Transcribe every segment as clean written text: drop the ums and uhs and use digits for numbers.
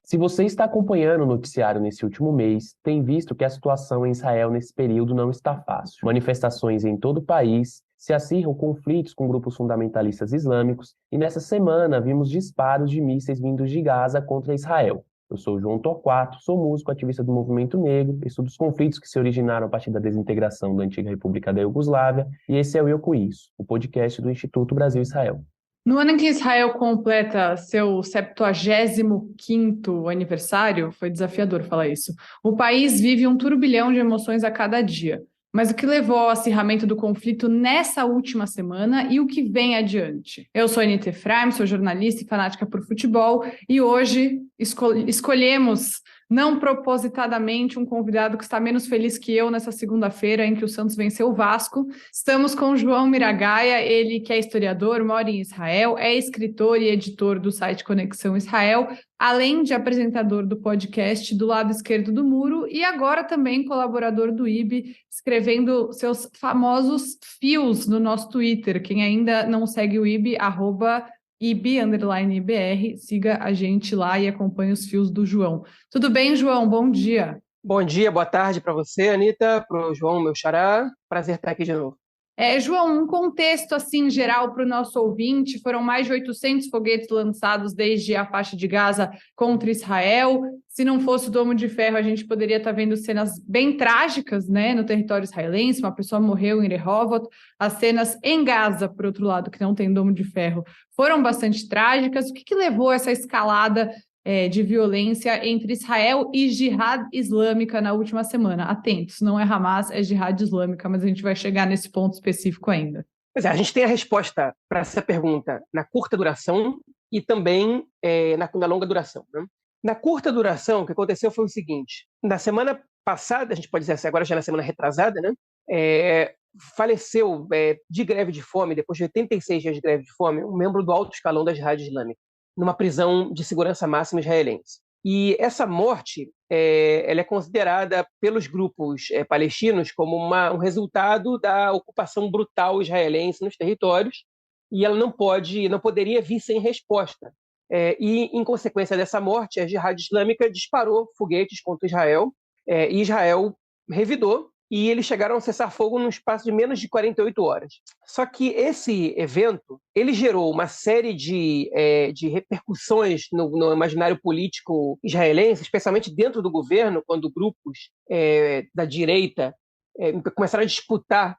Se você está acompanhando o noticiário nesse último mês, tem visto que a situação em Israel nesse período não está fácil. Manifestações em todo o país se acirram conflitos com grupos fundamentalistas islâmicos e nessa semana vimos disparos de mísseis vindos de Gaza contra Israel. Eu sou o João Torquato, sou músico ativista do movimento negro, estudo os conflitos que se originaram a partir da desintegração da antiga República da Iugoslávia e esse é o Eu Com Isso, o podcast do Instituto Brasil-Israel. No ano em que Israel completa seu 75º aniversário, foi desafiador falar isso, o país vive um turbilhão de emoções a cada dia. Mas o que levou ao acirramento do conflito nessa última semana e o que vem adiante? Eu sou Anita Efraim, sou jornalista e fanática por futebol e hoje escolhemos, não propositadamente, um convidado que está menos feliz que eu nessa segunda-feira em que o Santos venceu o Vasco. Estamos com o João Miragaia, ele que é historiador, mora em Israel, é escritor e editor do site Conexão Israel, além de apresentador do podcast Do Lado Esquerdo do Muro e agora também colaborador do IB, escrevendo seus famosos fios no nosso Twitter. Quem ainda não segue o IB, @IB_BR, siga a gente lá e acompanhe os fios do João. Tudo bem, João? Bom dia. Bom dia, boa tarde para você, Anita, para o João, meu xará. Prazer estar aqui de novo. João, um contexto assim geral para o nosso ouvinte, foram mais de 800 foguetes lançados desde a faixa de Gaza contra Israel. Se não fosse o Domo de Ferro, a gente poderia estar vendo cenas bem trágicas, né, no território israelense, uma pessoa morreu em Rehovot. As cenas em Gaza, por outro lado, que não tem Domo de Ferro, foram bastante trágicas. O que levou a essa escalada de violência entre Israel e Jihad Islâmica na última semana? Atentos, não é Hamas, é Jihad Islâmica, mas a gente vai chegar nesse ponto específico ainda. Pois é, a gente tem a resposta para essa pergunta na curta duração e também na longa duração, né? Na curta duração, o que aconteceu foi o seguinte: na semana passada, a gente pode dizer assim, agora já na semana retrasada, né? Faleceu de greve de fome, depois de 86 dias de greve de fome, um membro do alto escalão da Jihad Islâmica, numa prisão de segurança máxima israelense. E essa morte ela é considerada pelos grupos palestinos como um resultado da ocupação brutal israelense nos territórios, e ela não poderia vir sem resposta. E, em consequência dessa morte, a Jihad Islâmica disparou foguetes contra Israel, e Israel revidou, e eles chegaram a cessar fogo num espaço de menos de 48 horas. Só que esse evento ele gerou uma série de repercussões no imaginário político israelense, especialmente dentro do governo, quando grupos da direita começaram a disputar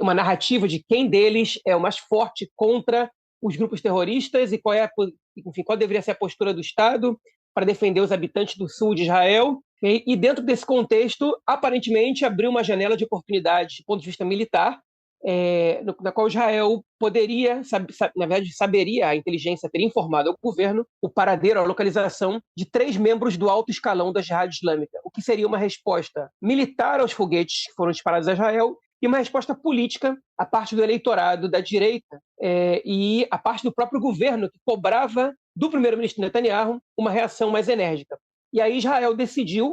uma narrativa de quem deles é o mais forte contra os grupos terroristas e qual deveria ser a postura do Estado para defender os habitantes do sul de Israel. E dentro desse contexto, aparentemente, abriu uma janela de oportunidade do ponto de vista militar, na qual Israel poderia, na verdade, saberia, a inteligência teria informado ao governo o paradeiro, a localização de 3 membros do alto escalão da Jihad Islâmica, o que seria uma resposta militar aos foguetes que foram disparados a Israel e uma resposta política à parte do eleitorado da direita e à parte do próprio governo, que cobrava do primeiro-ministro Netanyahu uma reação mais enérgica. E aí Israel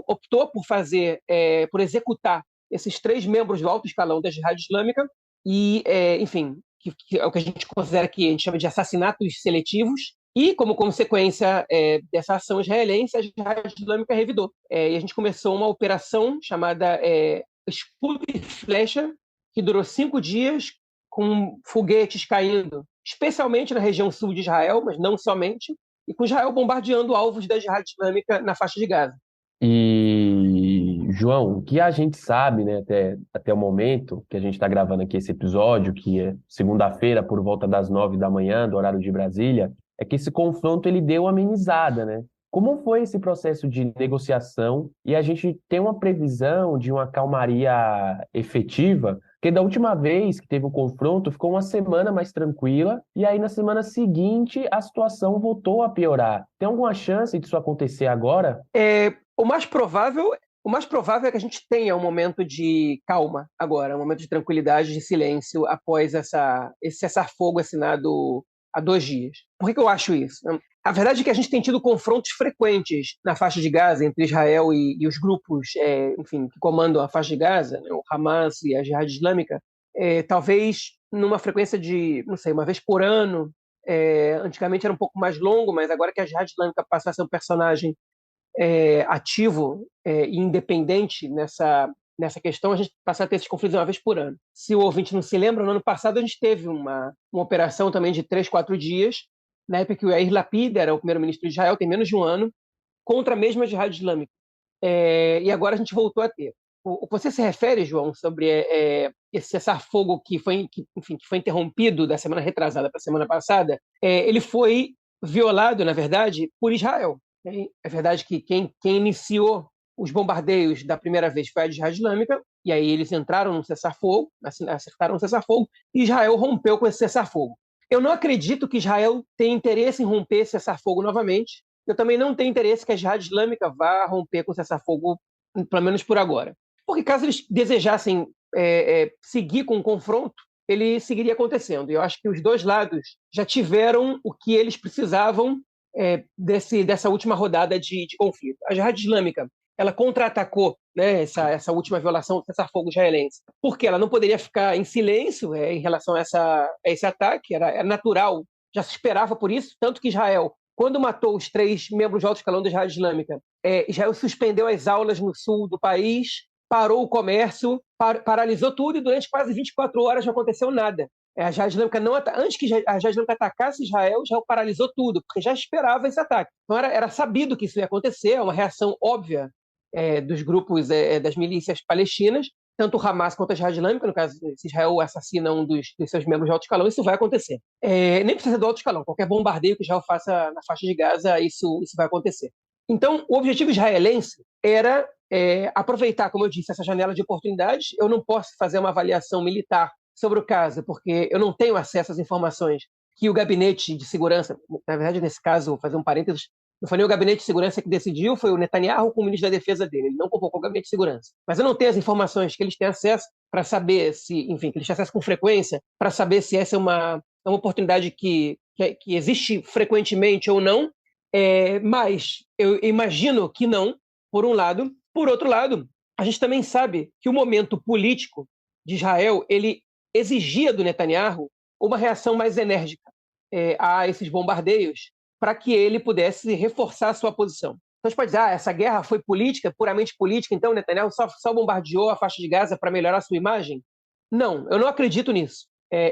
optou por executar esses 3 membros do alto escalão da Jihad Islâmica e, enfim, que é o que a gente considera que a gente chama de assassinatos seletivos. E, como consequência dessa ação israelense, a Jihad Islâmica revidou. E a gente começou uma operação chamada Escudo e Flecha, que durou 5 dias, com foguetes caindo, especialmente na região sul de Israel, mas não somente, e com Israel bombardeando alvos da Jihad Islâmica na faixa de Gaza. E, João, o que a gente sabe, né, até o momento que a gente está gravando aqui esse episódio, que é segunda-feira, por volta das 9 da manhã, do horário de Brasília, é que esse confronto ele deu uma amenizada, né? Como foi esse processo de negociação? E a gente tem uma previsão de uma calmaria efetiva? Porque da última vez que teve o confronto, ficou uma semana mais tranquila, e aí na semana seguinte a situação voltou a piorar. Tem alguma chance disso acontecer agora? O mais provável é que a gente tenha um momento de calma agora, um momento de tranquilidade, de silêncio, após esse cessar-fogo assinado há 2 dias. Por que eu acho isso? A verdade é que a gente tem tido confrontos frequentes na faixa de Gaza entre Israel e os grupos enfim, que comandam a faixa de Gaza, né, o Hamas e a Jihad Islâmica, talvez numa frequência de, não sei, uma vez por ano. Antigamente era um pouco mais longo, mas agora que a Jihad Islâmica passa a ser um personagem ativo e independente nessa questão, a gente passa a ter esses conflitos uma vez por ano. Se o ouvinte não se lembra, no ano passado a gente teve uma operação também de 3, 4 dias, na época que o Yair Lapid era o primeiro-ministro de Israel, tem menos de um ano, contra a mesma Jihad Islâmica. E agora a gente voltou a ter. O que você se refere, João, sobre esse cessar-fogo que foi interrompido da semana retrasada para a semana passada, ele foi violado, na verdade, por Israel. É verdade que quem iniciou os bombardeios da primeira vez foi a Jihad Islâmica, e aí eles entraram no cessar-fogo, acertaram o cessar-fogo, e Israel rompeu com esse cessar-fogo. Eu não acredito que Israel tenha interesse em romper esse cessar-fogo novamente. Eu também não tenho interesse que a Jihad Islâmica vá romper com o cessar-fogo, pelo menos por agora. Porque caso eles desejassem seguir com o confronto, ele seguiria acontecendo. E eu acho que os dois lados já tiveram o que eles precisavam dessa última rodada de conflito. A Jihad Islâmica, ela contra-atacou, né, essa última violação do cessar-fogo israelense, porque ela não poderia ficar em silêncio em relação a esse ataque, era natural, já se esperava por isso, tanto que Israel, quando matou os 3 membros de alto escalão da Jihad Islâmica, Israel suspendeu as aulas no sul do país, parou o comércio, paralisou tudo, e durante quase 24 horas não aconteceu nada. A Jihad Islâmica antes que a Jihad Islâmica atacasse Israel paralisou tudo, porque já esperava esse ataque. Então era sabido que isso ia acontecer, é uma reação óbvia dos grupos das milícias palestinas, tanto o Hamas quanto a Jihad Islâmica. No caso, se Israel assassina um dos seus membros de alto escalão, isso vai acontecer. Nem precisa ser do alto escalão, qualquer bombardeio que Israel faça na faixa de Gaza, isso vai acontecer. Então, o objetivo israelense era aproveitar, como eu disse, essa janela de oportunidades. Eu não posso fazer uma avaliação militar sobre o caso, porque eu não tenho acesso às informações que o gabinete de segurança, na verdade, nesse caso, vou fazer um parênteses, não foi nem o gabinete de segurança que decidiu, foi o Netanyahu com o ministro da defesa dele. Ele não convocou o gabinete de segurança. Mas eu não tenho as informações que eles têm acesso para saber se, enfim, que eles têm acesso com frequência, para saber se essa é uma oportunidade que existe frequentemente ou não. Mas eu imagino que não, por um lado. Por outro lado, a gente também sabe que o momento político de Israel, ele exigia do Netanyahu uma reação mais enérgica a esses bombardeios, para que ele pudesse reforçar a sua posição. Então a gente pode dizer, essa guerra foi política, puramente política, então o Netanyahu só bombardeou a faixa de Gaza para melhorar a sua imagem? Não, eu não acredito nisso.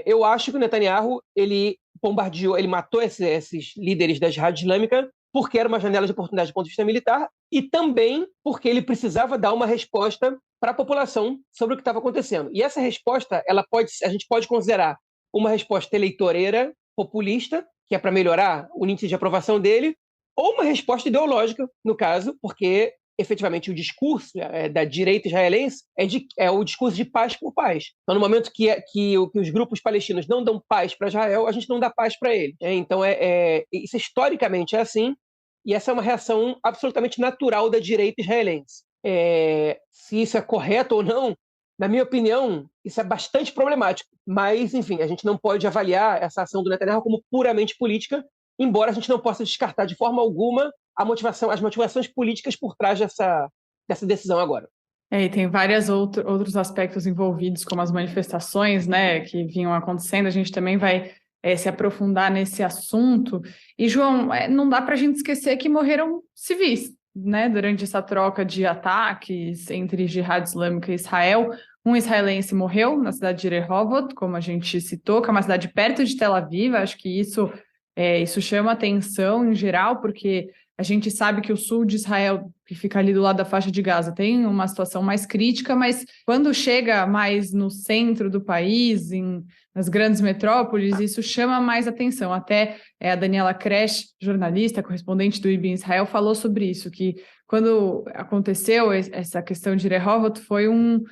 Eu acho que o Netanyahu, ele bombardeou, ele matou esses líderes da Jihad Islâmica porque era uma janela de oportunidade do ponto de vista militar, e também porque ele precisava dar uma resposta para a população sobre o que estava acontecendo. E essa resposta, a gente pode considerar uma resposta eleitoreira, populista, que é para melhorar o índice de aprovação dele, ou uma resposta ideológica, no caso, porque efetivamente o discurso da direita israelense é o discurso de paz por paz. Então, no momento que os grupos palestinos não dão paz para Israel, a gente não dá paz para eles. Então, isso historicamente é assim, e essa é uma reação absolutamente natural da direita israelense. Se isso é correto ou não, na minha opinião, isso é bastante problemático. Mas, enfim, a gente não pode avaliar essa ação do Netanyahu como puramente política, embora a gente não possa descartar de forma alguma as motivações políticas por trás dessa decisão agora. E tem vários outros aspectos envolvidos, como as manifestações, né, que vinham acontecendo. A gente também vai se aprofundar nesse assunto. E, João, não dá para a gente esquecer que morreram civis, né, durante essa troca de ataques entre Jihad Islâmica e Israel. Um israelense morreu na cidade de Rehovot, como a gente citou, que é uma cidade perto de Tel Aviv. Acho que isso chama atenção em geral, porque a gente sabe que o sul de Israel, que fica ali do lado da faixa de Gaza, tem uma situação mais crítica, mas quando chega mais no centro do país, nas grandes metrópoles, isso chama mais atenção. Até a Daniela Kresh, jornalista, correspondente do IBI em Israel, falou sobre isso, que quando aconteceu essa questão de Rehovot foi um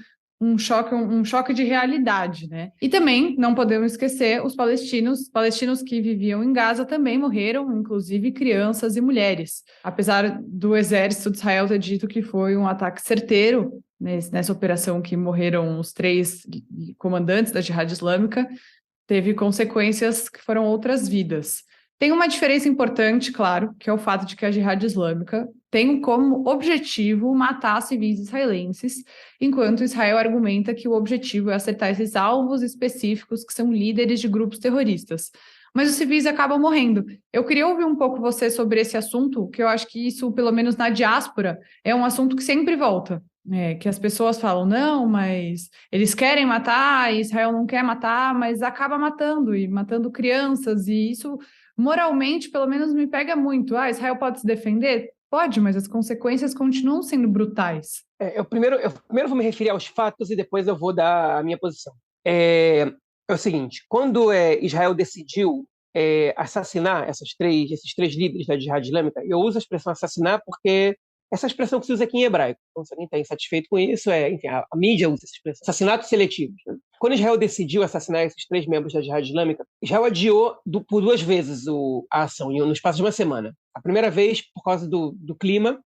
choque de realidade, né? E também não podemos esquecer os palestinos que viviam em Gaza também morreram, inclusive crianças e mulheres. Apesar do exército de Israel ter dito que foi um ataque certeiro, nessa operação que morreram os 3 comandantes da Jihad Islâmica, teve consequências que foram outras vidas. Tem uma diferença importante, claro, que é o fato de que a Jihad Islâmica tem como objetivo matar civis israelenses, enquanto Israel argumenta que o objetivo é acertar esses alvos específicos que são líderes de grupos terroristas. mas os civis acabam morrendo. Eu queria ouvir um pouco você sobre esse assunto, que eu acho que isso, pelo menos na diáspora, é um assunto que sempre volta. Que as pessoas falam, não, mas eles querem matar, Israel não quer matar, mas acaba matando, e matando crianças, e isso, moralmente, pelo menos me pega muito. Israel pode se defender? Pode, mas as consequências continuam sendo brutais. Eu primeiro vou me referir aos fatos e depois eu vou dar a minha posição. É o seguinte, quando Israel decidiu assassinar esses três líderes da Jihad Islâmica, eu uso a expressão assassinar porque essa expressão que se usa aqui em hebraico. Então, se alguém está insatisfeito com isso, enfim, a mídia usa essa expressão. Assassinatos seletivos. Né? Quando Israel decidiu assassinar esses três membros da Jihad Islâmica, Israel adiou por duas vezes a ação, no espaço de uma semana. A primeira vez por causa do clima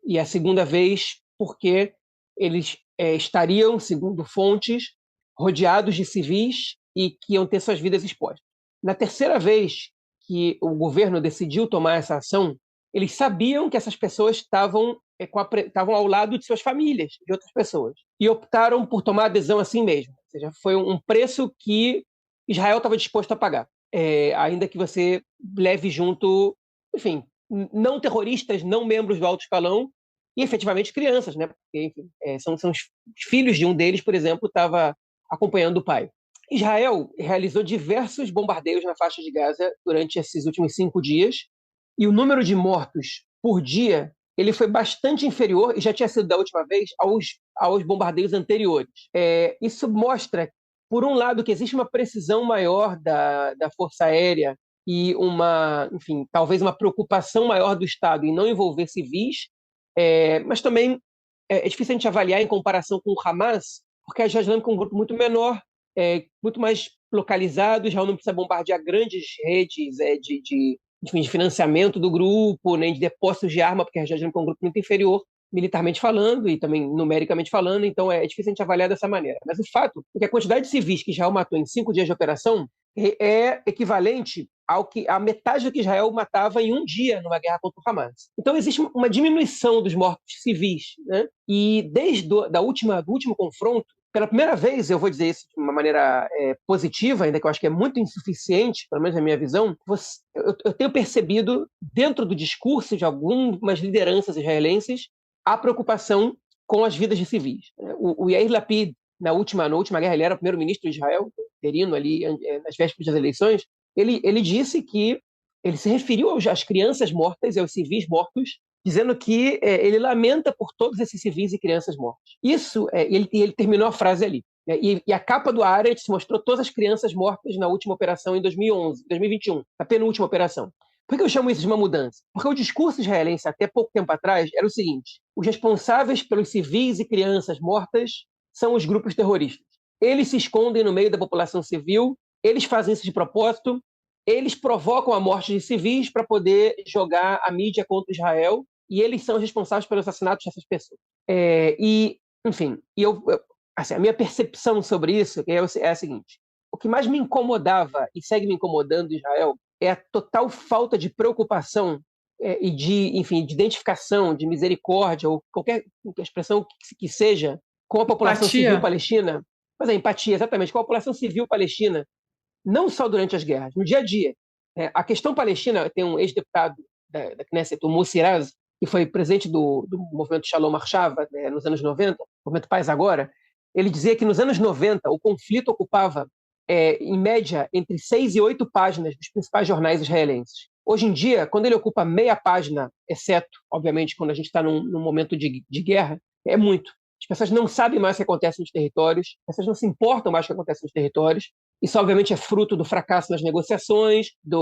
e a segunda vez porque eles estariam, segundo fontes, rodeados de civis e que iam ter suas vidas expostas. Na terceira vez que o governo decidiu tomar essa ação, eles sabiam que essas pessoas estavam ao lado de suas famílias, de outras pessoas, e optaram por tomar adesão assim mesmo. Ou seja, foi um preço que Israel estava disposto a pagar, ainda que você leve junto, enfim, não terroristas, não membros do alto escalão, e efetivamente crianças, né? Porque, enfim, são os filhos de um deles, por exemplo, estava acompanhando o pai. Israel realizou diversos bombardeios na faixa de Gaza durante esses últimos 5 dias, e o número de mortos por dia ele foi bastante inferior, e já tinha sido da última vez, aos bombardeios anteriores. Isso mostra, por um lado, que existe uma precisão maior da Força Aérea e enfim, talvez uma preocupação maior do Estado em não envolver civis, mas também é difícil a gente avaliar em comparação com o Hamas, porque a Jihad Islâmica é um grupo muito menor, muito mais localizado, já não precisa bombardear grandes redes enfim, de financiamento do grupo, nem de depósitos de arma, porque a Jihad Islâmica é um grupo muito inferior, militarmente falando e também numericamente falando, então é difícil a gente avaliar dessa maneira. Mas o fato é que a quantidade de civis que Israel matou em 5 dias de operação é equivalente a metade do que Israel matava em um dia numa guerra contra o Hamas. Então existe uma diminuição dos mortos civis, né? E desde do último confronto, pela primeira vez, eu vou dizer isso de uma maneira positiva, ainda que eu acho que é muito insuficiente, pelo menos na minha visão, eu tenho percebido, dentro do discurso de algumas lideranças israelenses, a preocupação com as vidas de civis. O Yair Lapid, na última guerra, ele era o primeiro-ministro de Israel, interino ali, nas vésperas das eleições, ele disse que ele se referiu às crianças mortas e aos civis mortos, dizendo que ele lamenta por todos esses civis e crianças mortos. Isso, ele terminou a frase ali. E a capa do Haaretz mostrou todas as crianças mortas na última operação em 2021, a penúltima operação. Por que eu chamo isso de uma mudança? Porque o discurso israelense, até pouco tempo atrás, era o seguinte: os responsáveis pelos civis e crianças mortas são os grupos terroristas. Eles se escondem no meio da população civil, eles fazem isso de propósito, eles provocam a morte de civis para poder jogar a mídia contra Israel, e eles são responsáveis pelos assassinatos dessas pessoas. Enfim, a minha percepção sobre isso é a seguinte: o que mais me incomodava e segue me incomodando em Israel é a total falta de preocupação e de identificação, de misericórdia, ou qualquer expressão que seja, com a população civil palestina. Mas empatia, exatamente, com a população civil palestina, não só durante as guerras, no dia a dia. A questão palestina, tem um ex-deputado da Knesset, o Mossi Raz, que foi presidente do movimento Shalom Arshava, nos anos 90, movimento Paz Agora. Ele dizia que nos anos 90 o conflito ocupava, em média, entre 6 e 8 páginas dos principais jornais israelenses. Hoje em dia, quando ele ocupa meia página, exceto, obviamente, quando a gente está num momento de guerra, é muito. As pessoas não sabem mais o que acontece nos territórios, as pessoas não se importam mais o que acontece nos territórios. Isso, obviamente, é fruto do fracasso nas negociações, de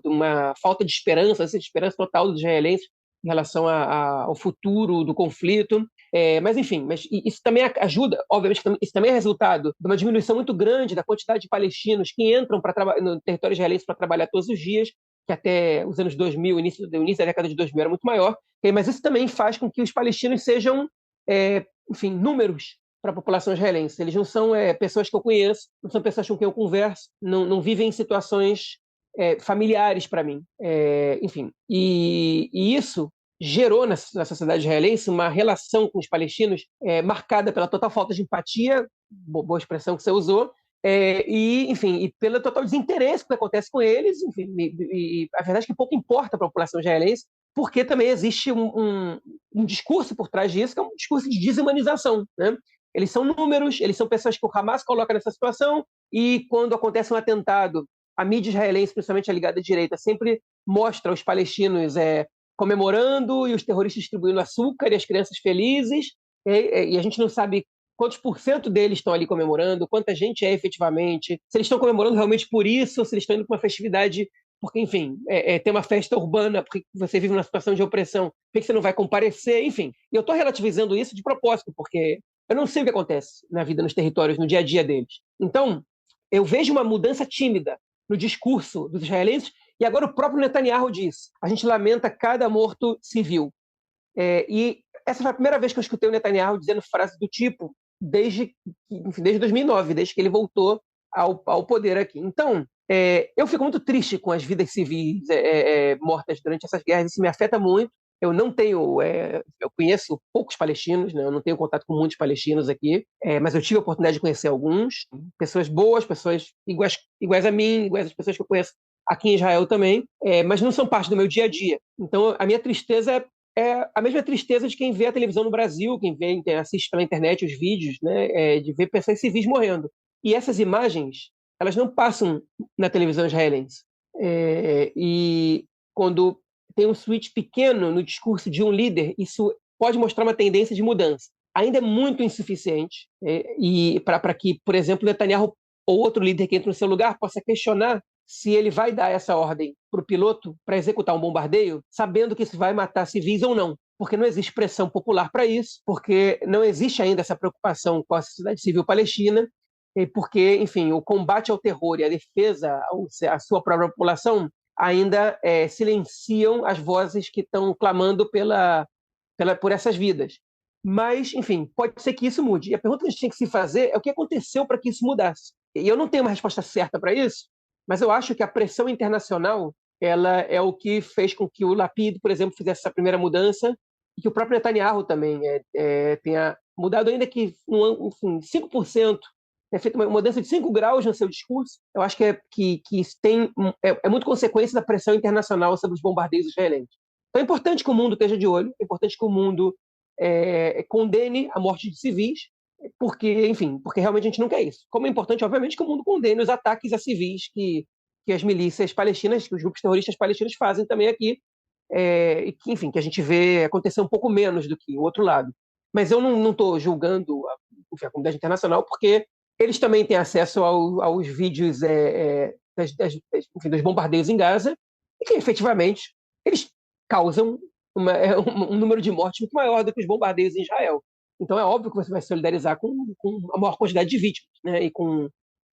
uma falta de esperança, de esperança total dos israelenses em relação ao futuro do conflito. Mas isso também ajuda, obviamente, isso também é resultado de uma diminuição muito grande da quantidade de palestinos que entram no território israelense para trabalhar todos os dias, que até os anos 2000, o início da década de 2000 era muito maior, mas isso também faz com que os palestinos sejam, números para a população israelense. Eles não são pessoas que eu conheço, não são pessoas com quem eu converso, não vivem em situações familiares para mim. E isso gerou na sociedade israelense uma relação com os palestinos marcada pela total falta de empatia, boa expressão que você usou, enfim, e pelo total desinteresse que acontece com eles, enfim, e a verdade é que pouco importa para a população israelense, porque também existe um discurso por trás disso, que é um discurso de desumanização, né? Eles são números, eles são pessoas que o Hamas coloca nessa situação, e quando acontece um atentado, a mídia israelense, principalmente a ligada à direita, sempre mostra os palestinos comemorando e os terroristas distribuindo açúcar e as crianças felizes, e a gente não sabe quantos por cento deles estão ali comemorando, quanta gente é efetivamente, se eles estão comemorando realmente por isso, ou se eles estão indo para uma festividade, porque, enfim, tem uma festa urbana, porque você vive numa situação de opressão, por que você não vai comparecer, enfim. E eu estou relativizando isso de propósito, porque eu não sei o que acontece na vida, nos territórios, no dia a dia deles. Então, eu vejo uma mudança tímida no discurso dos israelenses, e agora o próprio Netanyahu diz: a gente lamenta cada morto civil. E essa foi a primeira vez que eu escutei o Netanyahu dizendo frases do tipo enfim, desde 2009, desde que ele voltou ao poder aqui. Então, eu fico muito triste com as vidas civis mortas durante essas guerras, isso me afeta muito. Eu não tenho, eu conheço poucos palestinos, né? Eu não tenho contato com muitos palestinos aqui, mas eu tive a oportunidade de conhecer alguns, pessoas boas, pessoas iguais a mim, iguais às pessoas que eu conheço aqui em Israel também, mas não são parte do meu dia a dia. Então, a minha tristeza é a mesma tristeza de quem vê a televisão no Brasil, quem assiste pela internet os vídeos, né, de ver pessoas civis morrendo. E essas imagens, elas não passam na televisão israelense. E quando tem um switch pequeno no discurso de um líder, isso pode mostrar uma tendência de mudança. Ainda é muito insuficiente, e para que, por exemplo, Netanyahu ou outro líder que entra no seu lugar possa questionar se ele vai dar essa ordem para o piloto para executar um bombardeio, sabendo que isso vai matar civis ou não. Porque não existe pressão popular para isso, porque não existe ainda essa preocupação com a sociedade civil palestina, e porque, enfim, o combate ao terror e a defesa à sua própria população ainda silenciam as vozes que estão clamando por essas vidas. Mas, enfim, pode ser que isso mude. E a pergunta que a gente tem que se fazer é o que aconteceu para que isso mudasse. E eu não tenho uma resposta certa para isso, mas eu acho que a pressão internacional ela é o que fez com que o Lapid, por exemplo, fizesse essa primeira mudança e que o próprio Netanyahu também tenha mudado, ainda que enfim, 5%, feito uma mudança de 5 graus no seu discurso. Eu acho que é muito consequência da pressão internacional sobre os bombardeios israelenses. Então é importante que o mundo esteja de olho, é importante que o mundo condene a morte de civis, porque, enfim, porque realmente a gente não quer isso. Como é importante, obviamente, que o mundo condene os ataques a civis que as milícias palestinas, que os grupos terroristas palestinos fazem também aqui, e que, enfim, que a gente vê acontecer um pouco menos do que o outro lado. Mas eu não estou julgando a comunidade internacional, porque eles também têm acesso aos vídeos enfim, dos bombardeios em Gaza, e que, efetivamente, eles causam um número de mortes muito maior do que os bombardeios em Israel. Então é óbvio que você vai se solidarizar com a maior quantidade de vítimas, né? E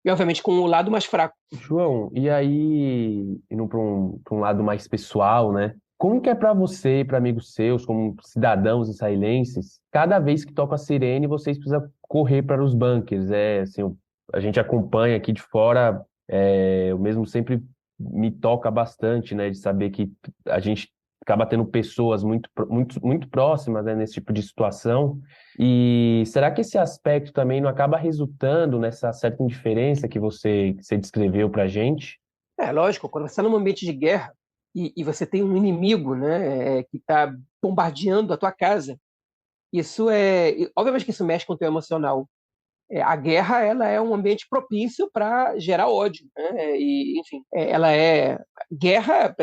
obviamente com o lado mais fraco. João, e aí, indo para um lado mais pessoal, né? Como que é para você e para amigos seus, como cidadãos israelenses, cada vez que toca a sirene, vocês precisam correr para os bunkers? Assim, a gente acompanha aqui de fora, eu mesmo sempre me toca bastante, né, de saber que a gente acaba tendo pessoas muito próximas, né, nesse tipo de situação. E será que esse aspecto também não acaba resultando nessa certa indiferença que você descreveu para a gente? Lógico, quando você está num ambiente de guerra e você tem um inimigo, né, que está bombardeando a tua casa, obviamente que isso mexe com o teu emocional. A guerra ela é um ambiente propício para gerar ódio, né? E, enfim, ela guerra,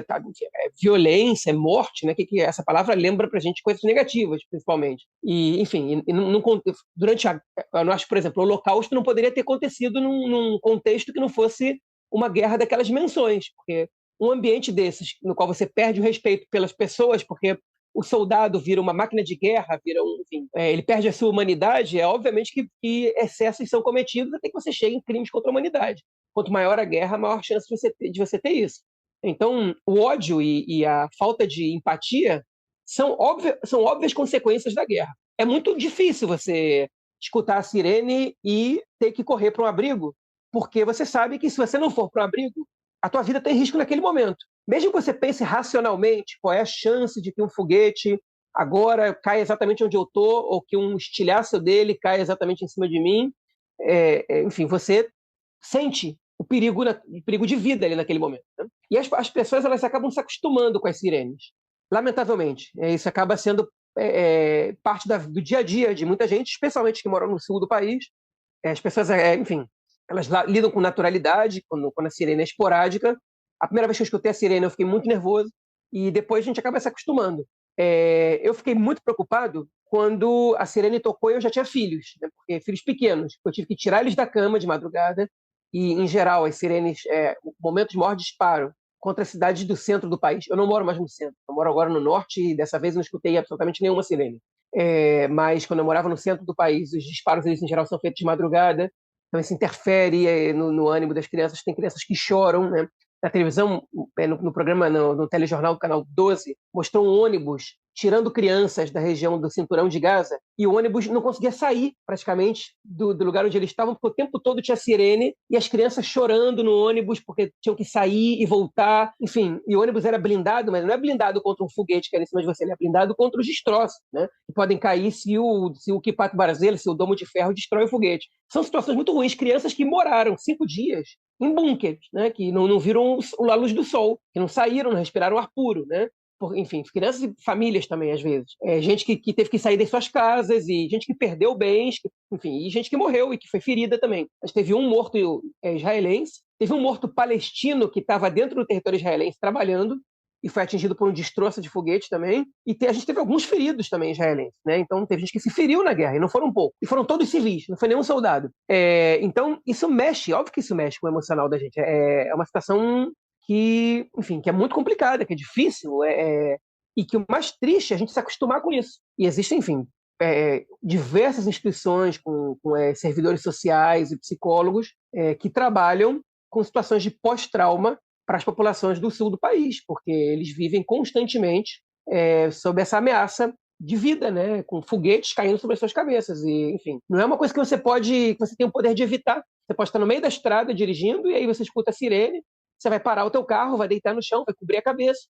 violência, é morte, né? Que essa palavra lembra para a gente coisas negativas, principalmente. E, enfim, eu acho, por exemplo, o Holocausto não poderia ter acontecido num contexto que não fosse uma guerra daquelas dimensões, porque um ambiente desses, no qual você perde o respeito pelas pessoas, porque o soldado vira uma máquina de guerra, enfim, ele perde a sua humanidade, obviamente que excessos são cometidos até que você chegue em crimes contra a humanidade. Quanto maior a guerra, maior chance de você ter isso. Então, o ódio e a falta de empatia são óbvias consequências da guerra. É muito difícil você escutar a sirene e ter que correr para um abrigo, porque você sabe que se você não for para um abrigo, a tua vida está em risco naquele momento. Mesmo que você pense racionalmente qual é a chance de que um foguete agora caia exatamente onde eu estou, ou que um estilhaço dele caia exatamente em cima de mim, enfim, você sente o perigo de vida ali naquele momento, né? E as pessoas elas acabam se acostumando com as sirenes. Lamentavelmente, isso acaba sendo parte do dia a dia de muita gente, especialmente que mora no sul do país. As pessoas, enfim, elas lidam com naturalidade quando a sirene é esporádica. A primeira vez que eu escutei a sirene, eu fiquei muito nervoso e depois a gente acaba se acostumando. Eu fiquei muito preocupado quando a sirene tocou e eu já tinha filhos, né? Porque filhos pequenos. Eu tive que tirar eles da cama de madrugada e, em geral, as sirenes, momentos maior disparo contra as cidades do centro do país. Eu não moro mais no centro, eu moro agora no norte e dessa vez eu não escutei absolutamente nenhuma sirene. Mas quando eu morava no centro do país, os disparos, eles, em geral, são feitos de madrugada, então isso interfere no ânimo das crianças. Tem crianças que choram, né? Na televisão, no programa, no telejornal do Canal 12, mostrou um ônibus tirando crianças da região do Cinturão de Gaza, e o ônibus não conseguia sair, praticamente, do lugar onde eles estavam, porque o tempo todo tinha sirene, e as crianças chorando no ônibus, porque tinham que sair e voltar, enfim, e o ônibus era blindado, mas não é blindado contra um foguete que era em cima de você, ele é blindado contra os destroços, né? Que podem cair se o Kippat Barzello, se o domo de ferro destrói o foguete. São situações muito ruins, crianças que moraram 5 dias em bunkers, né, que não viram a luz do sol, que não saíram, não respiraram ar puro, né? Enfim, crianças e famílias também, às vezes. Gente que teve que sair das suas casas, e gente que perdeu bens, enfim, e gente que morreu e que foi ferida também. Mas teve um morto israelense, teve um morto palestino que estava dentro do território israelense trabalhando, e foi atingido por um destroço de foguete também, e a gente teve alguns feridos também israelenses, né? Então teve gente que se feriu na guerra, e não foram poucos, e foram todos civis, não foi nenhum soldado. Então isso mexe, óbvio que isso mexe com o emocional da gente, é uma situação que, enfim, que é muito complicada, que é difícil, e que o mais triste é a gente se acostumar com isso. E existem, enfim, diversas instituições com servidores sociais e psicólogos que trabalham com situações de pós-trauma para as populações do sul do país, porque eles vivem constantemente sob essa ameaça de vida, né, com foguetes caindo sobre as suas cabeças. E, enfim, não é uma coisa que você tem o poder de evitar. Você pode estar no meio da estrada dirigindo e aí você escuta a sirene, você vai parar o teu carro, vai deitar no chão, vai cobrir a cabeça,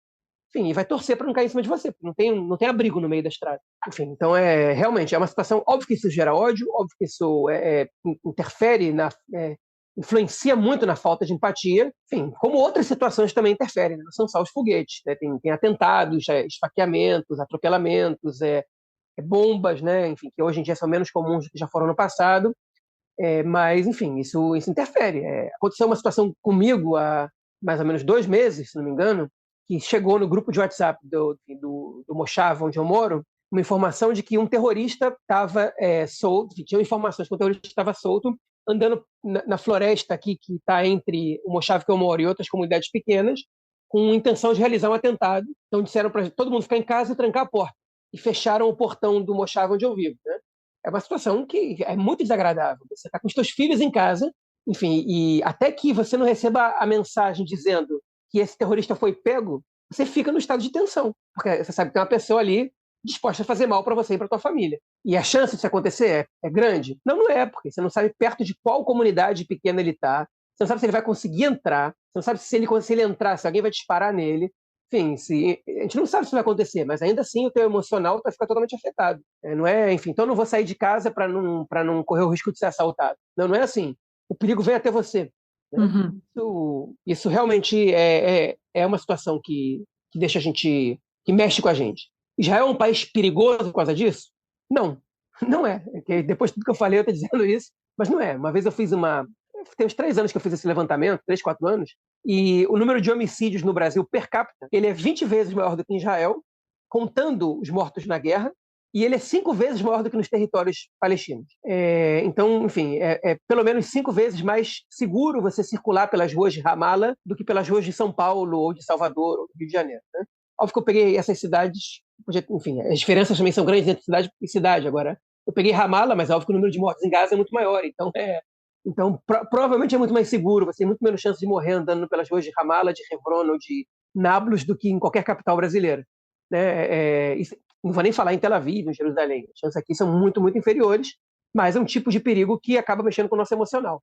enfim, e vai torcer para não cair em cima de você, porque não tem abrigo no meio da estrada. Enfim, então realmente é uma situação, óbvio que isso gera ódio, óbvio que isso interfere influencia muito na falta de empatia, enfim, como outras situações também interferem, né? Não são só os foguetes, né? Tem atentados, esfaqueamentos, atropelamentos, bombas, né? Enfim, que hoje em dia são menos comuns do que já foram no passado, mas, enfim, isso interfere. Aconteceu uma situação comigo há mais ou menos 2 meses, se não me engano, que chegou no grupo de WhatsApp do Mojave, onde eu moro, uma informação de que um terrorista estava solto, tinham informações que um terrorista estava solto, andando na floresta aqui, que está entre o Mojave que eu moro e outras comunidades pequenas, com intenção de realizar um atentado. Então disseram para todo mundo ficar em casa e trancar a porta. E fecharam o portão do Mojave onde eu vivo, né? É uma situação que é muito desagradável. Você está com os seus filhos em casa, enfim, e até que você não receba a mensagem dizendo que esse terrorista foi pego, você fica no estado de tensão, porque você sabe que tem uma pessoa ali disposta a fazer mal para você e para tua família. E a chance disso acontecer é grande? Não é, porque você não sabe perto de qual comunidade pequena ele está, você não sabe se ele vai conseguir entrar, você não sabe se ele entrar, se alguém vai disparar nele. Enfim, a gente não sabe se vai acontecer, mas ainda assim o teu emocional vai ficar totalmente afetado. Não é, enfim, então eu não vou sair de casa para não correr o risco de ser assaltado. Não é assim. O perigo vem até você. Né? Isso realmente é uma situação que deixa a gente, que mexe com a gente. Israel é um país perigoso por causa disso? Não é. Depois de tudo que eu falei, eu estou dizendo isso, mas não é. Uma vez eu fiz tem uns 3 anos que eu fiz esse levantamento, 3, 4 anos, e o número de homicídios no Brasil per capita, ele é 20 vezes maior do que em Israel, contando os mortos na guerra, e ele é 5 vezes maior do que nos territórios palestinos. Então, enfim, pelo menos 5 vezes mais seguro você circular pelas ruas de Ramala do que pelas ruas de São Paulo, ou de Salvador, ou do Rio de Janeiro. Né? Óbvio que eu peguei essas cidades, enfim, as diferenças também são grandes entre cidade e cidade. Agora, eu peguei Ramala, mas óbvio que o número de mortos em Gaza é muito maior, então provavelmente é muito mais seguro, você tem muito menos chance de morrer andando pelas ruas de Ramala, de Hebron ou de Nablus do que em qualquer capital brasileira. Né? Não vou nem falar em Tel Aviv, em Jerusalém. As chances aqui são muito, muito inferiores, mas é um tipo de perigo que acaba mexendo com o nosso emocional.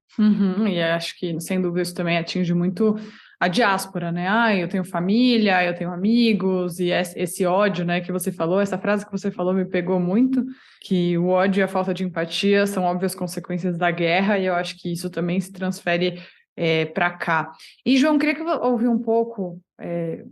E acho que, sem dúvida, isso também atinge muito a diáspora, né? Eu tenho família, eu tenho amigos, e esse ódio, né, que você falou, essa frase que você falou me pegou muito, que o ódio e a falta de empatia são óbvias consequências da guerra, e eu acho que isso também se transfere para cá. E, João, queria que eu ouvir um pouco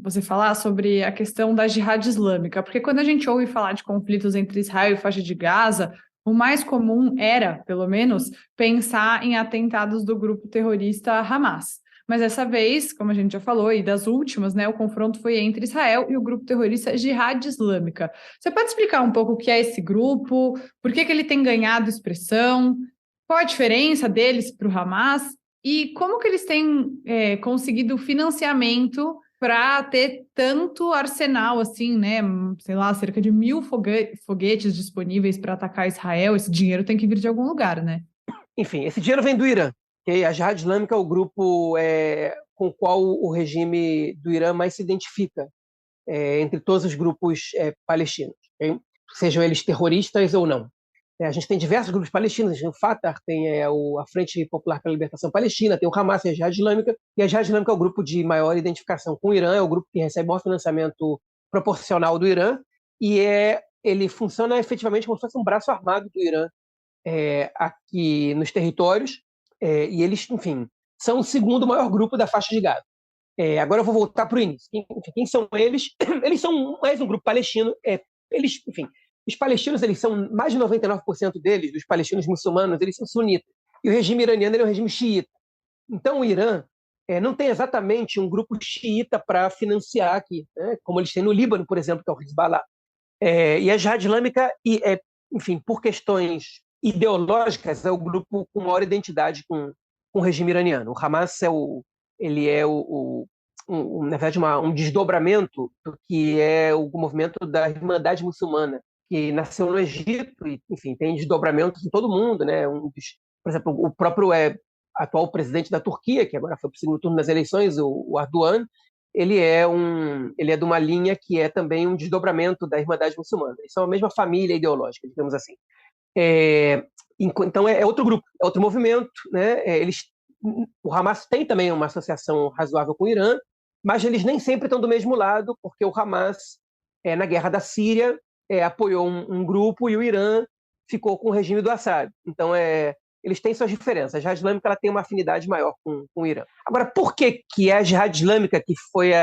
você falar sobre a questão da Jihad Islâmica, porque quando a gente ouve falar de conflitos entre Israel e faixa de Gaza, o mais comum era, pelo menos, pensar em atentados do grupo terrorista Hamas. Mas dessa vez, como a gente já falou, e das últimas, né, o confronto foi entre Israel e o grupo terrorista Jihad Islâmica. Você pode explicar um pouco o que é esse grupo, por que ele tem ganhado expressão, qual a diferença deles para o Hamas e como que eles têm conseguido financiamento para ter tanto arsenal assim, né? Sei lá, cerca de 1.000 foguetes disponíveis para atacar Israel. Esse dinheiro tem que vir de algum lugar, né? Enfim, esse dinheiro vem do Irã. Okay? A Jihad Islâmica é o grupo com o qual o regime do Irã mais se identifica entre todos os grupos palestinos, okay? Sejam eles terroristas ou não. A gente tem diversos grupos palestinos, a gente tem o Fatah, tem a Frente Popular pela Libertação Palestina, tem o Hamas e a Jihad Islâmica, e a Jihad Islâmica é o grupo de maior identificação com o Irã, é o grupo que recebe maior financiamento proporcional do Irã, e ele funciona efetivamente como se fosse um braço armado do Irã aqui nos territórios, e eles, enfim, são o segundo maior grupo da faixa de Gaza. Agora eu vou voltar para o início. Quem são eles? Eles são mais um grupo palestino, enfim, os palestinos, eles são, mais de 99% deles, dos palestinos muçulmanos, eles são sunitas. E o regime iraniano é um regime xiita. Então, o Irã não tem exatamente um grupo xiita para financiar aqui, né? Como eles têm no Líbano, por exemplo, que é o Hezbollah. E a Jihad Islâmica, enfim, por questões ideológicas, é o grupo com maior identidade com o regime iraniano. O Hamas na verdade, um desdobramento do que é o movimento da Irmandade Muçulmana, que nasceu no Egito e, enfim, tem desdobramentos em todo mundo, né? Por exemplo, o próprio atual presidente da Turquia, que agora foi para o segundo turno das eleições, o Erdogan, ele é de uma linha que é também um desdobramento da Irmandade Muçulmana. Eles são a mesma família ideológica, digamos assim. Então é outro grupo, é outro movimento, né? O Hamas tem também uma associação razoável com o Irã, mas eles nem sempre estão do mesmo lado, porque o Hamas, na guerra da Síria, apoiou um grupo e o Irã ficou com o regime do Assad. Então, eles têm suas diferenças. A Jihad Islâmica ela tem uma afinidade maior com o Irã. Agora, por que a Jihad Islâmica, que foi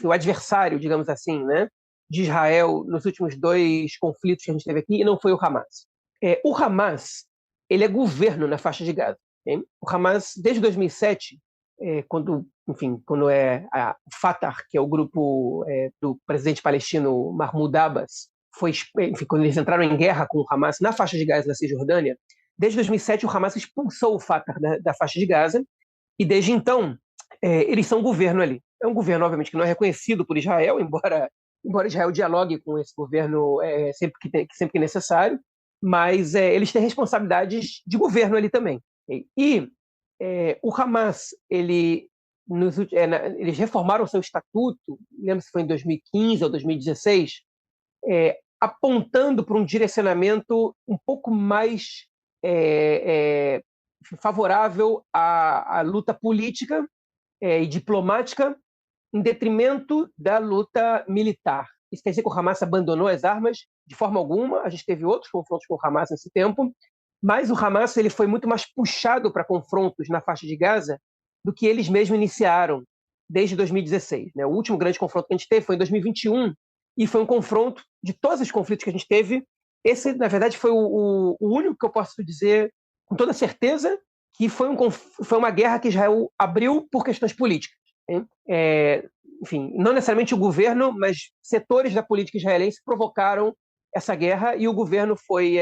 o adversário, digamos assim, né, de Israel nos últimos 2 conflitos que a gente teve aqui, e não foi o Hamas? O Hamas ele é governo na faixa de Gaza. Okay? O Hamas, desde 2007, quando o Fatah, que é o grupo do presidente palestino Mahmoud Abbas, quando eles entraram em guerra com o Hamas na faixa de Gaza da Cisjordânia, desde 2007 o Hamas expulsou o Fatah da faixa de Gaza, e desde então eles são governo ali. É um governo, obviamente, que não é reconhecido por Israel, embora Israel dialogue com esse governo sempre que necessário, mas eles têm responsabilidades de governo ali também. E o Hamas, eles reformaram o seu estatuto, não lembro se foi em 2015 ou 2016, apontando para um direcionamento um pouco mais favorável à luta política e diplomática, em detrimento da luta militar. Isso quer dizer que o Hamas abandonou as armas de forma alguma. A gente teve outros confrontos com o Hamas nesse tempo, mas o Hamas ele foi muito mais puxado para confrontos na faixa de Gaza do que eles mesmos iniciaram desde 2016. Né? O último grande confronto que a gente teve foi em 2021, e foi um confronto de todos os conflitos que a gente teve. Esse, na verdade, foi o único que eu posso dizer com toda certeza que foi uma guerra que Israel abriu por questões políticas. Enfim, não necessariamente o governo, mas setores da política israelense provocaram essa guerra, e o governo foi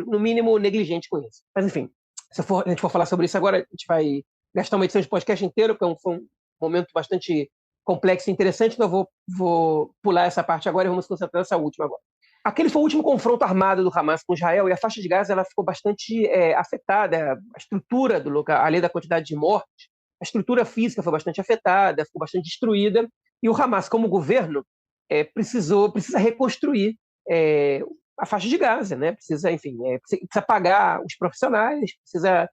no mínimo negligente com isso. Mas, enfim, se a gente for falar sobre isso agora, a gente vai gastar uma edição de podcast inteiro, porque foi um momento bastante complexo e interessante, então eu vou pular essa parte agora e vamos concentrar nessa última agora. Aquele foi o último confronto armado do Hamas com Israel, e a faixa de Gaza ela ficou bastante afetada. A estrutura do lugar, além da quantidade de mortes, a estrutura física foi bastante afetada, ficou bastante destruída, e o Hamas, como governo, precisa reconstruir a faixa de Gaza, né? Precisa pagar os profissionais, precisa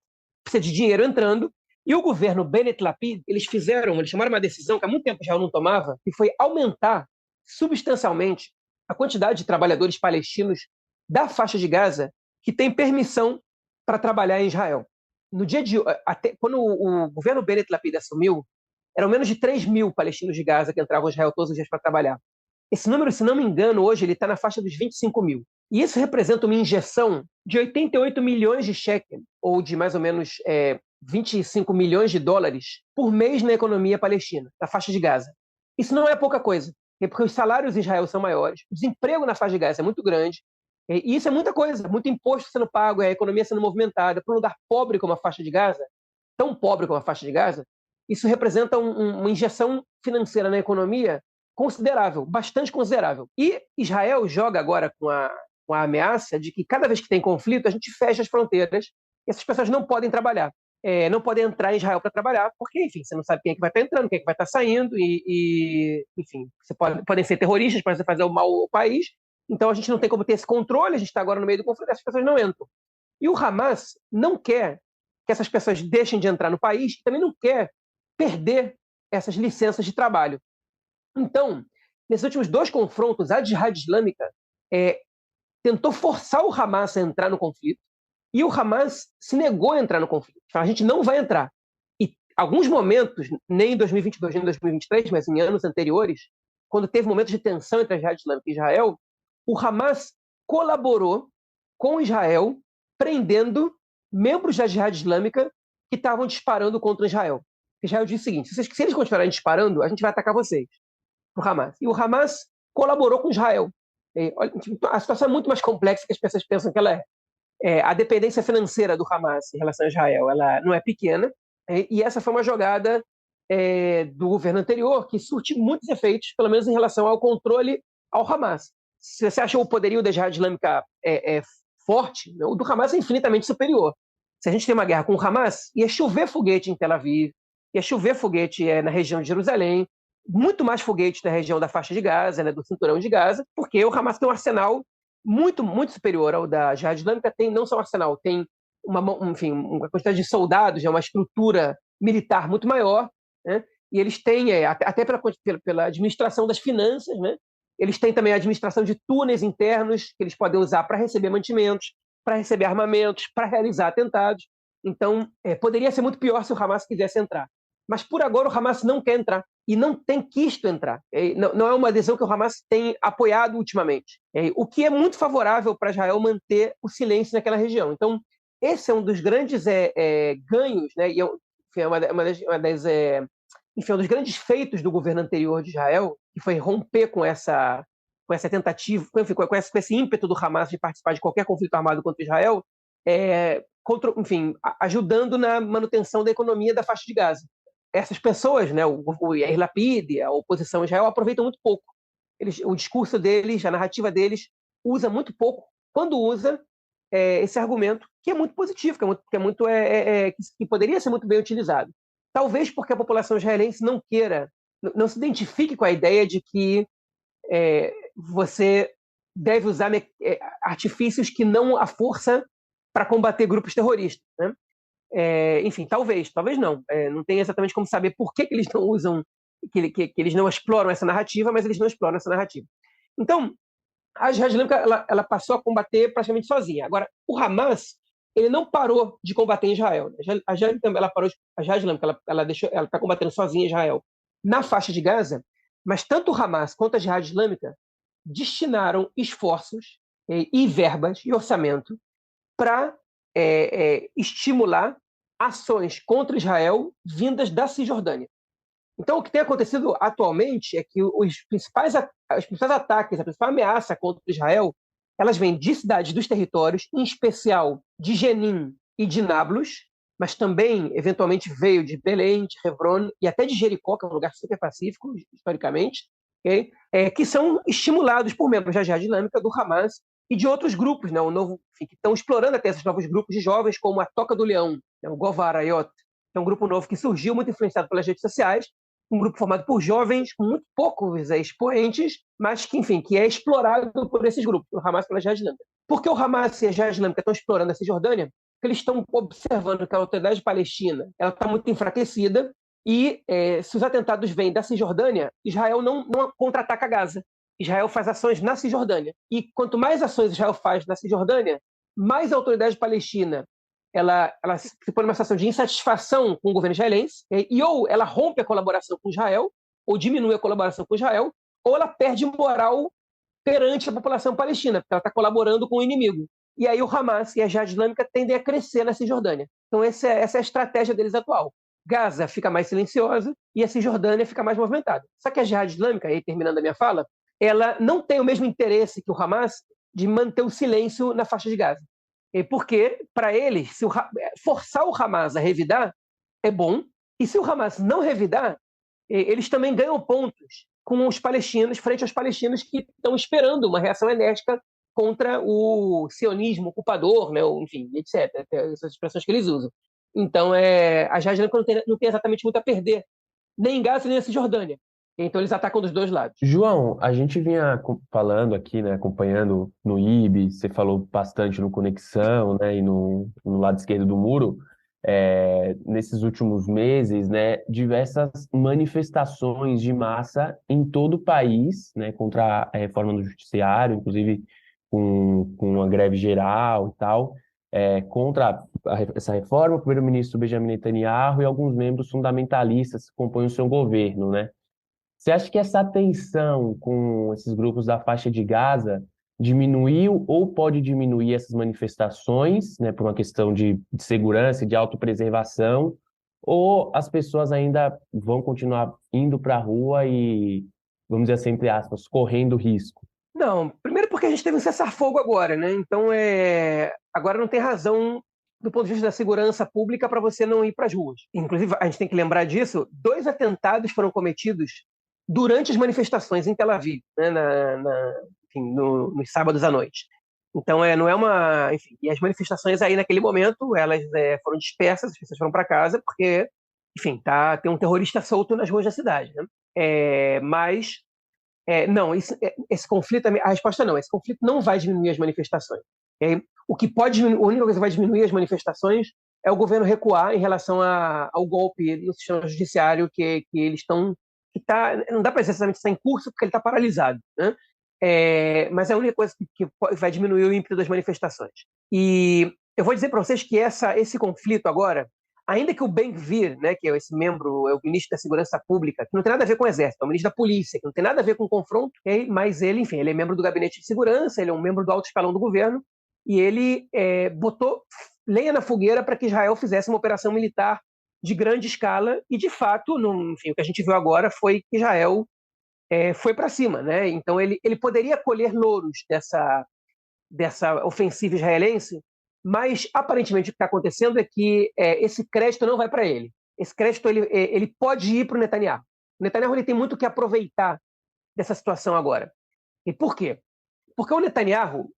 de dinheiro entrando, E o governo Bennett Lapid, eles chamaram uma decisão que há muito tempo Israel não tomava, que foi aumentar substancialmente a quantidade de trabalhadores palestinos da faixa de Gaza que têm permissão para trabalhar em Israel. No dia de quando o governo Bennett Lapid assumiu, eram menos de 3 mil palestinos de Gaza que entravam em Israel todos os dias para trabalhar. Esse número, se não me engano, hoje ele está na faixa dos 25 mil. E isso representa uma injeção de 88 milhões de shekel, ou de mais ou menos 25 milhões de dólares por mês na economia palestina, na faixa de Gaza. Isso não é pouca coisa, porque os salários em Israel são maiores, o desemprego na faixa de Gaza é muito grande, e isso é muita coisa, muito imposto sendo pago, a economia sendo movimentada. Para um lugar pobre como a faixa de Gaza, tão pobre como a faixa de Gaza, isso representa uma injeção financeira na economia considerável, bastante considerável. E Israel joga agora com a ameaça de que cada vez que tem conflito, a gente fecha as fronteiras e essas pessoas não podem trabalhar. Não podem entrar em Israel para trabalhar, porque, enfim, você não sabe quem é que vai estar entrando, quem é que vai estar saindo, enfim, podem ser terroristas, podem fazer o mal ao país. Então, a gente não tem como ter esse controle, a gente está agora no meio do conflito, essas pessoas não entram. E o Hamas não quer que essas pessoas deixem de entrar no país, também não quer perder essas licenças de trabalho. Então, nesses últimos 2 confrontos, a Jihad Islâmica tentou forçar o Hamas a entrar no conflito, e o Hamas se negou a entrar no conflito. A gente não vai entrar. E alguns momentos, nem em 2022, nem em 2023, mas em anos anteriores, quando teve momentos de tensão entre a Jihad Islâmica e Israel, o Hamas colaborou com Israel, prendendo membros da Jihad Islâmica que estavam disparando contra Israel. Israel disse o seguinte: se eles continuarem disparando, a gente vai atacar vocês, o Hamas. E o Hamas colaborou com Israel. A situação é muito mais complexa que as pessoas pensam que ela é. A dependência financeira do Hamas em relação a Israel, ela não é pequena, e essa foi uma jogada do governo anterior que surte muitos efeitos, pelo menos em relação ao controle ao Hamas. Se você acha o poderio da Jihad Islâmica forte, o do Hamas é infinitamente superior. Se a gente tem uma guerra com o Hamas, ia chover foguete em Tel Aviv, ia chover foguete na região de Jerusalém, muito mais foguete na região da faixa de Gaza, né, do cinturão de Gaza, porque o Hamas tem um arsenal muito, muito superior ao da Jihad Islâmica. Tem não só um arsenal, tem uma quantidade de soldados, uma estrutura militar muito maior, né? E eles têm, até pela administração das finanças, né? Eles têm também a administração de túneis internos que eles podem usar para receber mantimentos, para receber armamentos, para realizar atentados. Então, poderia ser muito pior se o Hamas quisesse entrar. Mas, por agora, o Hamas não quer entrar e não tem quisto entrar. Não é uma adesão que o Hamas tem apoiado ultimamente. O que é muito favorável para Israel manter o silêncio naquela região. Então, esse é um dos grandes ganhos, né? E um dos grandes feitos do governo anterior de Israel, que foi romper com essa tentativa, com esse ímpeto do Hamas de participar de qualquer conflito armado contra Israel, ajudando na manutenção da economia da faixa de Gaza. Essas pessoas, né, o Yair Lapid, a oposição a Israel, aproveitam muito pouco. O discurso deles, a narrativa deles, usa muito pouco. Quando usa esse argumento, que é muito positivo, que poderia ser muito bem utilizado. Talvez porque a população israelense não se identifique com a ideia de que você deve usar artifícios que não a força para combater grupos terroristas, né? Enfim, talvez não. Não tem exatamente como saber por que eles não usam, que eles não exploram essa narrativa, mas eles não exploram essa narrativa. Então, a Jihad Islâmica ela passou a combater praticamente sozinha. Agora, o Hamas ele não parou de combater em Israel. A Jihad Islâmica ela está combatendo sozinha em Israel na faixa de Gaza, mas tanto o Hamas quanto a Jihad Islâmica destinaram esforços e verbas e orçamento para estimular ações contra Israel vindas da Cisjordânia. Então, o que tem acontecido atualmente é que os principais ataques, a principal ameaça contra Israel, elas vêm de cidades dos territórios, em especial de Jenin e de Nablus, mas também, eventualmente, veio de Belém, de Hebron e até de Jericó, que é um lugar super pacífico, historicamente, okay? Que são estimulados por membros da Jihad Islâmica, do Hamas e de outros grupos, né? Que estão explorando até esses novos grupos de jovens, como a Toca do Leão, né? O Gova Arayot, que é um grupo novo que surgiu, muito influenciado pelas redes sociais, um grupo formado por jovens com muito poucos expoentes, mas que é explorado por esses grupos, o Hamas e a Jihad Islâmica. Por que o Hamas e a Jihad Islâmica estão explorando a Cisjordânia? porque eles estão observando que a autoridade palestina está muito enfraquecida e se os atentados vêm da Cisjordânia, Israel não contra-ataca Gaza. Israel faz ações na Cisjordânia. E quanto mais ações Israel faz na Cisjordânia, mais a autoridade palestina ela se põe numa situação de insatisfação com o governo israelense, e ou ela rompe a colaboração com Israel, ou diminui a colaboração com Israel, ou ela perde moral perante a população palestina, porque ela está colaborando com o inimigo. E aí o Hamas e a Jihad Islâmica tendem a crescer na Cisjordânia. Então essa é a estratégia deles atual. Gaza fica mais silenciosa e a Cisjordânia fica mais movimentada. Só que a Jihad Islâmica, aí terminando a minha fala, ela não tem o mesmo interesse que o Hamas de manter o silêncio na faixa de Gaza. Porque, para eles, forçar o Hamas a revidar é bom, e se o Hamas não revidar, eles também ganham pontos com os palestinos, frente aos palestinos que estão esperando uma reação enérgica contra o sionismo ocupador, né, enfim, etc. Essas expressões que eles usam. Então, a Jihad Islâmica não tem exatamente muito a perder, nem em Gaza, nem na Cisjordânia. Então, eles atacam dos dois lados. João, a gente vinha falando aqui, né, acompanhando no IB, você falou bastante no Conexão, né, e no lado esquerdo do muro, nesses últimos meses, né, diversas manifestações de massa em todo o país, né, contra a reforma do judiciário, inclusive com uma greve geral e tal, contra essa reforma, o primeiro-ministro Benjamin Netanyahu e alguns membros fundamentalistas que compõem o seu governo, né? Você acha que essa tensão com esses grupos da faixa de Gaza diminuiu ou pode diminuir essas manifestações, né, por uma questão de segurança e de autopreservação, ou as pessoas ainda vão continuar indo para a rua e, vamos dizer assim, entre aspas, correndo risco? Não, primeiro porque a gente teve um cessar-fogo agora, né? Então, agora não tem razão do ponto de vista da segurança pública para você não ir para as ruas. Inclusive, a gente tem que lembrar disso, 2 atentados foram cometidos durante as manifestações em Tel Aviv, né, enfim, nos sábados à noite. Então, não é uma... Enfim, e as manifestações aí, naquele momento, elas foram dispersas, as pessoas foram para casa, porque, enfim, tem um terrorista solto nas ruas da cidade, né? Mas, não, esse conflito... A resposta não, esse conflito não vai diminuir as manifestações. O que pode diminuir, a única coisa que vai diminuir as manifestações é o governo recuar em relação ao golpe no sistema judiciário que eles estão... não dá para dizer exatamente que está em curso, porque ele está paralisado, né? Mas é a única coisa que vai diminuir o ímpeto das manifestações. E eu vou dizer para vocês que esse conflito agora, ainda que o Ben-Gvir, né, que é esse membro, é o ministro da Segurança Pública, que não tem nada a ver com o Exército, é o ministro da Polícia, que não tem nada a ver com o confronto, mas ele, enfim, ele é membro do Gabinete de Segurança, ele é um membro do alto escalão do governo, e ele botou lenha na fogueira para que Israel fizesse uma operação militar de grande escala, e de fato, enfim, o que a gente viu agora foi que Israel foi para cima, né? Então ele poderia colher louros dessa ofensiva israelense, mas aparentemente o que está acontecendo é que esse crédito não vai para ele. Esse crédito ele pode ir para o Netanyahu. O Netanyahu ele tem muito o que aproveitar dessa situação agora. E por quê? Porque o Netanyahu,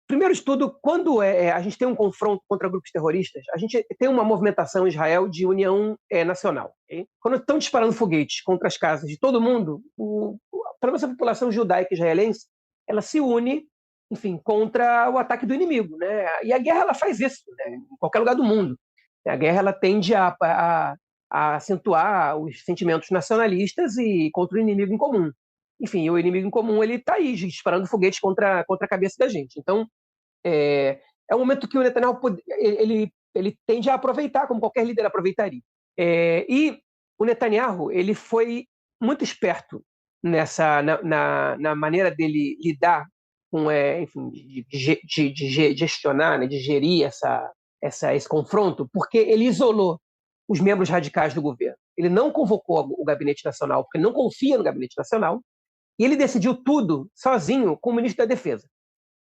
primeiro de tudo, quando a gente tem um confronto contra grupos terroristas, a gente tem uma movimentação em Israel de união nacional. Okay? Quando estão disparando foguetes contra as casas de todo mundo, pelo menos a população judaica israelense, ela se une, enfim, contra o ataque do inimigo, né? E a guerra ela faz isso, né? Em qualquer lugar do mundo. A guerra ela tende a acentuar os sentimentos nacionalistas e contra o inimigo em comum. Enfim, o inimigo em comum ele está aí disparando foguetes contra a cabeça da gente. Então, é um momento que o Netanyahu ele tende a aproveitar, como qualquer líder aproveitaria. E o Netanyahu ele foi muito esperto na maneira dele lidar com, enfim, de gestionar, né, de gerir esse confronto, porque ele isolou os membros radicais do governo. Ele não convocou o Gabinete Nacional, porque ele não confia no Gabinete Nacional, e ele decidiu tudo sozinho com o ministro da Defesa.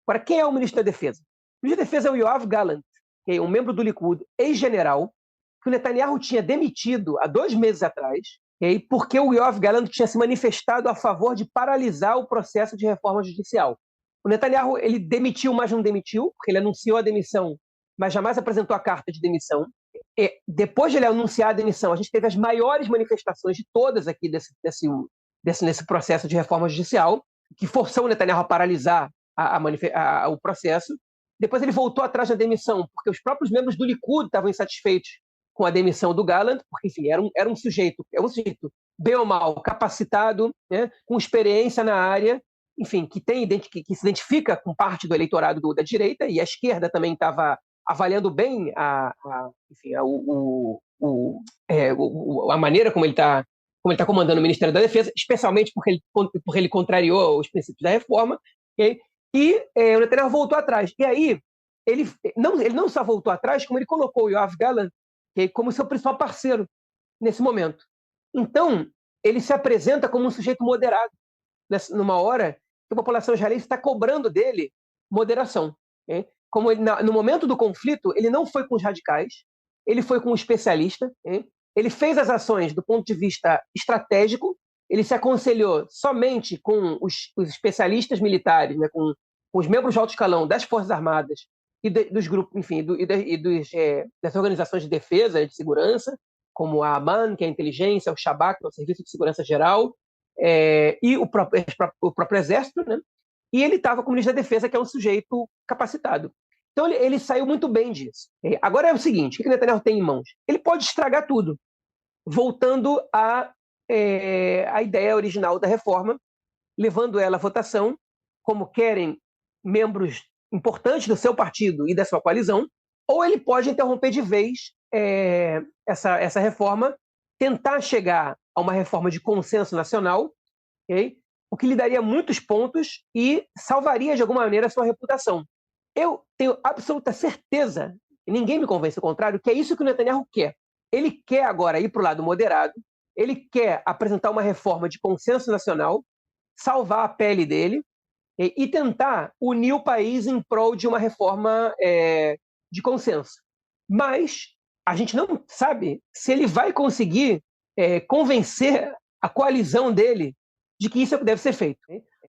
Agora, quem é o ministro da Defesa? O ministro da Defesa é o Yoav Gallant, que é um membro do Likud, ex-general, que o Netanyahu tinha demitido há 2 meses atrás, porque o Yoav Gallant tinha se manifestado a favor de paralisar o processo de reforma judicial. O Netanyahu ele demitiu, mas não demitiu, porque ele anunciou a demissão, mas jamais apresentou a carta de demissão. Depois de ele anunciar a demissão, a gente teve as maiores manifestações de todas aqui nesse processo de reforma judicial, que forçou o Netanyahu a paralisar o processo. Depois ele voltou atrás da demissão, porque os próprios membros do Likud estavam insatisfeitos com a demissão do Gallant, porque, enfim, era um sujeito bem ou mal capacitado, né, com experiência na área, enfim, que se identifica com parte do eleitorado da direita, e a esquerda também estava avaliando bem a maneira como ele está comandando o Ministério da Defesa, especialmente porque ele contrariou os princípios da reforma, okay? E o Netanyahu voltou atrás. E aí, ele não só voltou atrás, como ele colocou o Yoav Gallant, okay, como seu principal parceiro nesse momento. Então, ele se apresenta como um sujeito moderado, numa hora que a população israelense está cobrando dele moderação. Okay? Como no momento do conflito, ele não foi com os radicais, ele foi com um especialista, okay? Ele fez as ações do ponto de vista estratégico, ele se aconselhou somente com os especialistas militares, né, com os membros de alto escalão das Forças Armadas e dos grupos, enfim, das organizações de defesa e de segurança, como a Aman, que é a inteligência, o Shabak, que é o Serviço de Segurança Geral, e o próprio Exército, né? E ele estava com o Ministro da Defesa, que é um sujeito capacitado. Então ele saiu muito bem disso. Agora é o seguinte, o que o Netanyahu tem em mãos? Ele pode estragar tudo, voltando à ideia original da reforma, levando ela à votação, como querem membros importantes do seu partido e da sua coalizão, ou ele pode interromper de vez essa reforma, tentar chegar a uma reforma de consenso nacional, okay? O que lhe daria muitos pontos e salvaria, de alguma maneira, a sua reputação. Eu tenho absoluta certeza, e ninguém me convence o contrário, que é isso que o Netanyahu quer. Ele quer agora ir para o lado moderado, ele quer apresentar uma reforma de consenso nacional, salvar a pele dele e tentar unir o país em prol de uma reforma de consenso. Mas a gente não sabe se ele vai conseguir convencer a coalizão dele de que isso deve ser feito.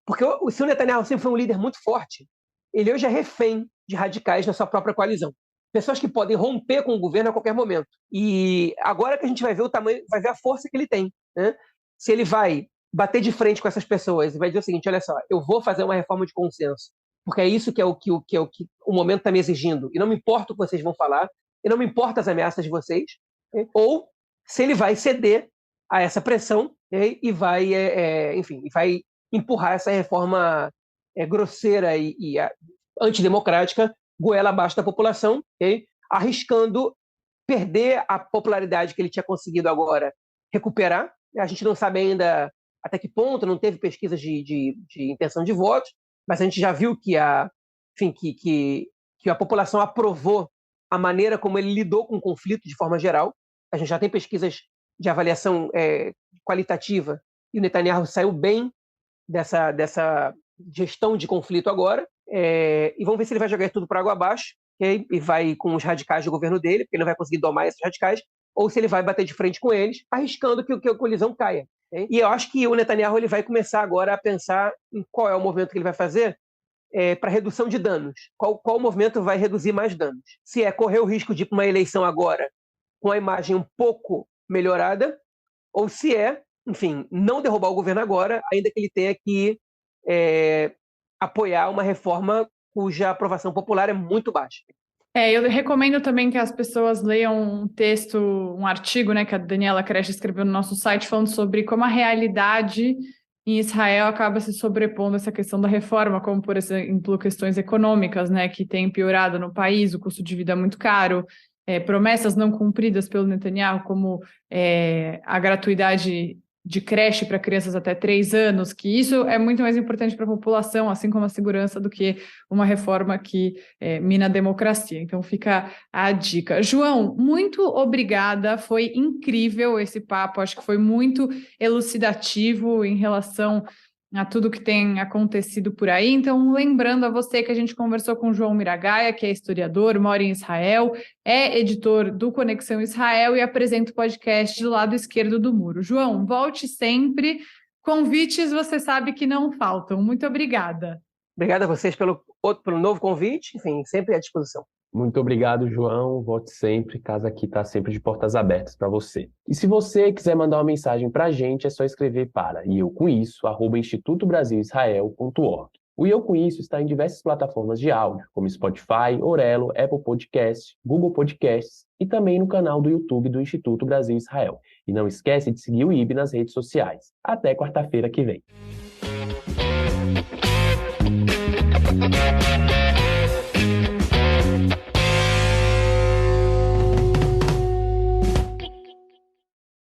Porque se o Netanyahu sempre foi um líder muito forte, ele hoje é refém de radicais na sua própria coalizão. Pessoas que podem romper com o governo a qualquer momento. E agora que a gente vai ver o tamanho, vai ver a força que ele tem, né? Se ele vai bater de frente com essas pessoas e vai dizer o seguinte, olha só, eu vou fazer uma reforma de consenso, porque é isso que o momento está me exigindo, e não me importa o que vocês vão falar, e não me importa as ameaças de vocês, né? Ou se ele vai ceder a essa pressão, né? E vai, vai empurrar essa reforma grosseira e antidemocrática goela abaixo da população, okay? Arriscando perder a popularidade que ele tinha conseguido agora recuperar. A gente não sabe ainda até que ponto, não teve pesquisas de intenção de votos, mas a gente já viu que a população aprovou a maneira como ele lidou com o conflito de forma geral. A gente já tem pesquisas de avaliação qualitativa e o Netanyahu saiu bem dessa gestão de conflito agora. E vamos ver se ele vai jogar tudo para água abaixo, okay? E vai com os radicais do governo dele, porque ele não vai conseguir domar esses radicais, ou se ele vai bater de frente com eles, arriscando que a colisão caia. Okay? E eu acho que o Netanyahu ele vai começar agora a pensar em qual é o movimento que ele vai fazer para redução de danos. Qual movimento vai reduzir mais danos? Se é correr o risco de ir para uma eleição agora com a imagem um pouco melhorada, ou se é, enfim, não derrubar o governo agora, ainda que ele tenha que apoiar uma reforma cuja aprovação popular é muito baixa. Eu recomendo também que as pessoas leiam um texto, um artigo, né, que a Daniela Kresch escreveu no nosso site, falando sobre como a realidade em Israel acaba se sobrepondo a essa questão da reforma, como, por exemplo, questões econômicas, né, que têm piorado no país, o custo de vida é muito caro, promessas não cumpridas pelo Netanyahu, como a gratuidade de creche para crianças até 3 anos, que isso é muito mais importante para a população, assim como a segurança, do que uma reforma que mina a democracia. Então fica a dica. João, muito obrigada, foi incrível esse papo, acho que foi muito elucidativo em relação a tudo que tem acontecido por aí. Então, lembrando a você que a gente conversou com o João Miragaia, que é historiador, mora em Israel, é editor do Conexão Israel e apresenta o podcast do lado esquerdo do muro. João, volte sempre. Convites você sabe que não faltam. Muito obrigada. Obrigado a vocês pelo novo convite. Enfim, sempre à disposição. Muito obrigado, João. Volte sempre. Casa aqui está sempre de portas abertas para você. E se você quiser mandar uma mensagem para a gente, é só escrever para @institutobrasilisrael.org. O E Eu Com Isso está em diversas plataformas de áudio, como Spotify, Orelo, Apple Podcasts, Google Podcasts e também no canal do YouTube do Instituto Brasil Israel. E não esquece de seguir o IB nas redes sociais. Até quarta-feira que vem.